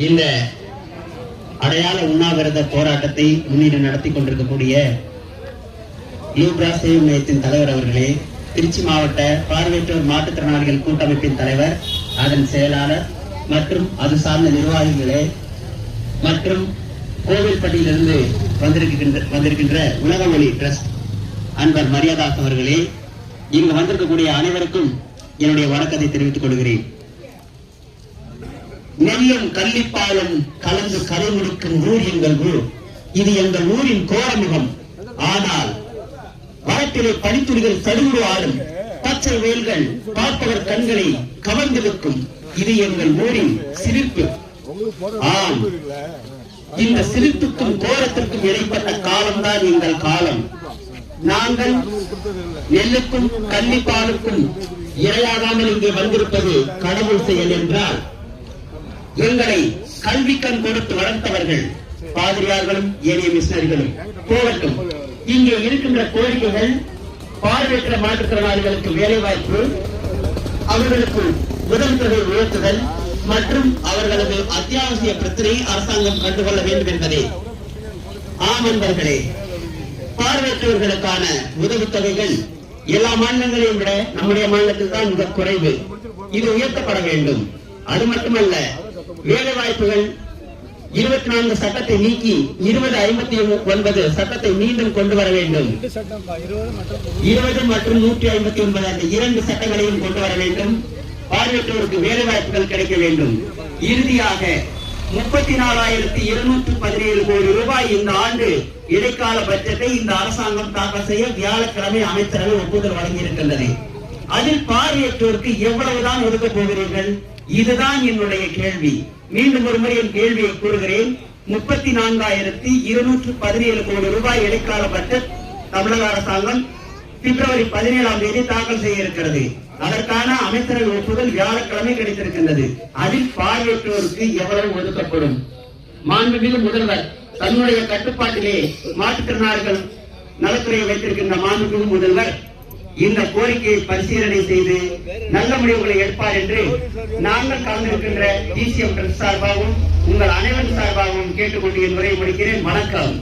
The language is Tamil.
இந்த அடையாள உண்ணாவிரத போராட்டத்தை முன்னிட்டு நடத்தி கொண்டிருக்கக்கூடிய யூப்ரா சேவை மையத்தின் தலைவர் அவர்களே, திருச்சி மாவட்ட பார்வையற்றோர் மாற்றுத்திறனாளிகள் கூட்டமைப்பின் தலைவர், அதன் செயலாளர் மற்றும் அது சார்ந்த நிர்வாகிகளே, மற்றும் கோவில்பட்டியிலிருந்து வந்திருக்கின்ற உலகமொழி டிரஸ்ட் அன்பர் மரியாதாஸ் அவர்களே, இங்கு வந்திருக்கக்கூடிய அனைவருக்கும் என்னுடைய வணக்கத்தை தெரிவித்துக் கொள்கிறேன். நெல்லும் கள்ளிப்பாலும் கலந்து கரை முடிக்கும் ஊர் எங்கள் ஊர். இது எங்கள் ஊரின் கோரமுகம். ஆனால் வழக்கிலே பனித்துளிகள் தடுமுடு ஆடும் பச்சை வேல்கள் பார்ப்பவர் கண்களை கவர்ந்திருக்கும். இது எங்கள் ஊரின் சிரிப்பு. ஆம், இந்த சிரிப்புக்கும் கோரத்திற்கும் இடைப்பட்ட காலம்தான் எங்கள் காலம். நாங்கள் நெல்லுக்கும் கள்ளிப்பாலுக்கும் இரையாகாமல் இங்கே வந்திருப்பது கடவுள் செயல் என்றால், எங்களை கல்விக்கண் கொடுத்து வளர்த்தவர்கள் பாதிரியார்களும் ஏனைய மிஷனரிகளும் போகட்டும். இங்கே இருக்கின்ற கோரிக்கைகள் பார்வையற்ற மாற்றுத்திறனாளிகளுக்கு வேலை வாய்ப்பு, அவர்களுக்கு உதவித்தொகை உயர்த்துதல் மற்றும் அவர்களது அத்தியாவசிய பிரச்சனையை அரசாங்கம் கண்டுகொள்ள வேண்டும் என்பதே. ஆமன்பர்களே, பார்வையற்றவர்களுக்கான உதவித்தொகைகள் எல்லா மாநிலங்களையும் விட நம்முடைய மாநிலத்தில் தான் மிக குறைவு. இது உயர்த்தப்பட வேண்டும். அது மட்டுமல்ல, வேலை வாய்ப்புகள் 24 சட்டத்தை நீக்கி 2059 சட்டத்தை மீண்டும் கொண்டு வர வேண்டும். 20 மற்றும் 159 அந்த 2 சட்டங்களையும் கொண்டு வர வேண்டும். பார்வையற்றோருக்கு வேலை வாய்ப்புகள் கிடைக்க வேண்டும். இறுதியாக 34,217 கோடி ரூபாய் இந்த ஆண்டு இடைக்கால பட்ஜெட்டை இந்த அரசாங்கம் தாக்கல் செய்ய வியாழக்கிழமை அமைச்சரவை ஒப்புதல் வழங்கியிருக்கின்றது. அதில் பார்வையற்றோருக்கு எவ்வளவுதான் ஒதுக்க போகிறீர்கள்? இதுதான் என்னுடைய கேள்வி. மீண்டும் ஒரு முறை என் கேள்வியை கூறுகிறேன். 34,217 கோடி ரூபாய் இடைக்கால பட்ஜெட் தமிழக அரசாங்கம் பிப்ரவரி 17ஆம் தேதி தாக்கல் செய்ய இருக்கிறது. அதற்கான அமைச்சரவை ஒப்புதல் வியாழக்கிழமை கிடைத்திருக்கின்றது. அதில் பார்வையற்றோருக்கு எவ்வளவு ஒதுக்கப்படும்? மாண்புமிகு முதல்வர் தன்னுடைய கட்டுப்பாட்டிலே மாற்றுத்திறனாளிகள் நலத்துறையை வைத்திருக்கின்ற மாண்புமிகு முதல்வர் இந்த கோரிக்கையை பரிசீலனை செய்து நல்ல முடிவுகளை எடுப்பார் என்று நாங்கள் கலந்திருக்கின்ற டிசிஎம் சார்பாகவும் உங்கள் அனைவரும் சார்பாகவும் கேட்டுக்கொண்டு என் உரையை முடிக்கிறேன். வணக்கம்.